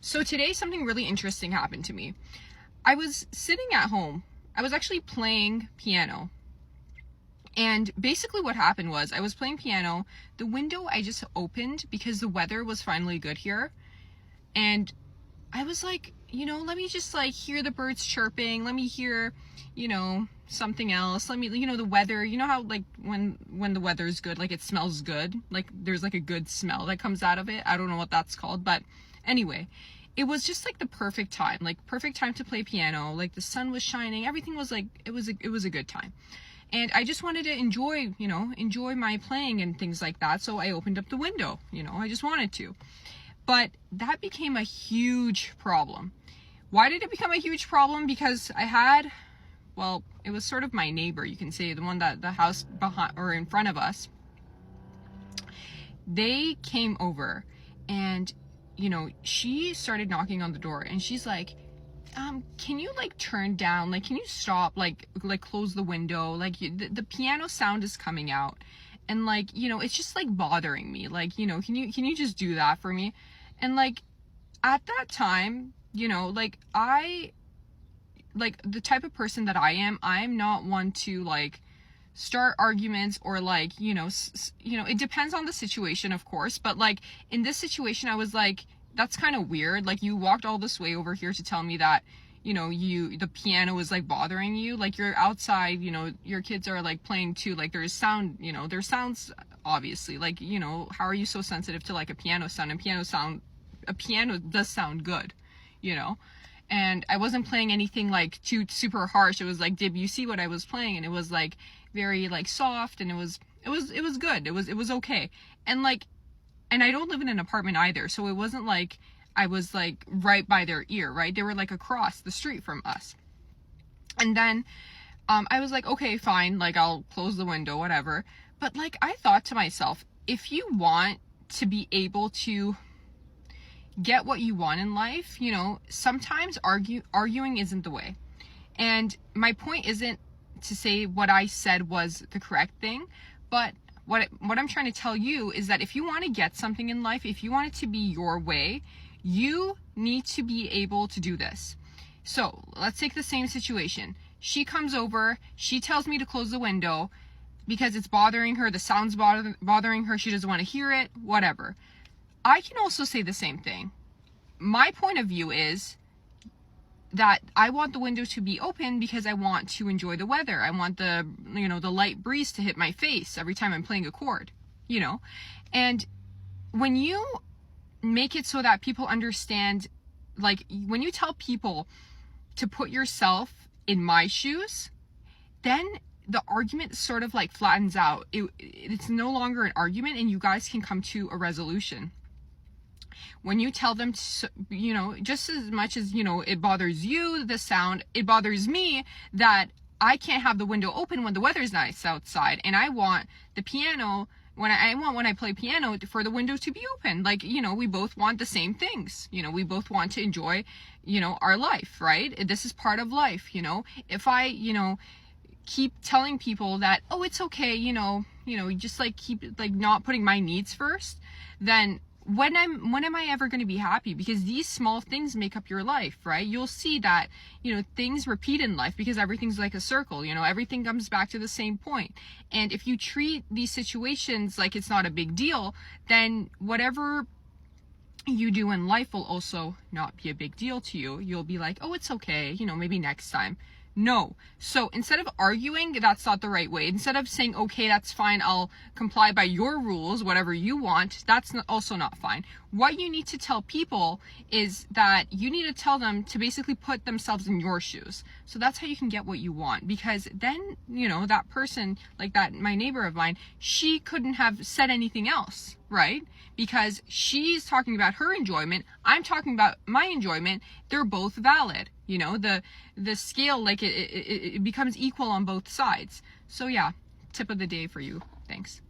So today something really interesting happened to me. I was sitting at home. I was actually playing piano. And basically what happened was I was playing piano. The window I just opened because the weather was finally good here. And I was like, let me just hear the birds chirping. Let me hear, something else. Let me, the weather. You know how when the weather is good, it smells good. There's a good smell that comes out of it. I don't know what that's called, but anyway, it was just the perfect time, perfect time to play piano. The sun was shining. Everything was it was a good time. And I just wanted to enjoy my playing and things like that. So I opened up the window, I just wanted to. But that became a huge problem. Why did it become a huge problem? Because it was sort of my neighbor, you can say, the one that the house behind or in front of us. They came over and, she started knocking on the door and she's like, can you turn down, can you stop, close the window, the piano sound is coming out and it's just bothering me, can you just do that for me? And at that time, I the type of person that I am, I'm not one to start arguments or it depends on the situation, of course, but in this situation I was that's kind of weird. You walked all this way over here to tell me that the piano is bothering you, you're outside, your kids are playing too, there's sound, there's sounds, obviously, how are you so sensitive to a piano sound? And a piano does sound good, and I wasn't playing anything too super harsh. It was Debussy what I was playing, and it was very soft, and it was good. It was okay. And I don't live in an apartment either, so it wasn't I was right by their ear, right? They were across the street from us. And then I was okay, fine, I'll close the window, whatever. But I thought to myself, if you want to be able to get what you want in life, sometimes arguing isn't the way. And my point isn't to say what I said was the correct thing, but what I'm trying to tell you is that if you want to get something in life, if you want it to be your way, you need to be able to do this. So let's take the same situation. She comes over, she tells me to close the window because it's bothering her, the sound's bothering her, she doesn't want to hear it, whatever. I can also say the same thing. My point of view is that I want the window to be open because I want to enjoy the weather. I want the light breeze to hit my face every time I'm playing a chord, And when you make it so that people understand, when you tell people to put yourself in my shoes, then the argument sort of flattens out. It's no longer an argument and you guys can come to a resolution. When you tell them to, just as much as, it bothers you, the sound, it bothers me that I can't have the window open when the weather's nice outside. And I want the piano, when I play piano, for the window to be open. We both want the same things. We both want to enjoy, our life, right? This is part of life, If I, keep telling people that, oh, it's okay, just keep not putting my needs first, then when am I ever going to be happy? Because these small things make up your life, right? You'll see that, things repeat in life because everything's like a circle, everything comes back to the same point. And if you treat these situations like it's not a big deal, then whatever you do in life will also not be a big deal to you. You'll be oh, it's okay, maybe next time. No. So instead of arguing, that's not the right way. Instead of saying, okay, that's fine, I'll comply by your rules, whatever you want, that's also not fine. What you need to tell people is that you need to tell them to basically put themselves in your shoes. So that's how you can get what you want. Because then, that person, my neighbor of mine, she couldn't have said anything else, right? Because she's talking about her enjoyment, I'm talking about my enjoyment. They're both valid. The scale, it becomes equal on both sides. So yeah, tip of the day for you. Thanks.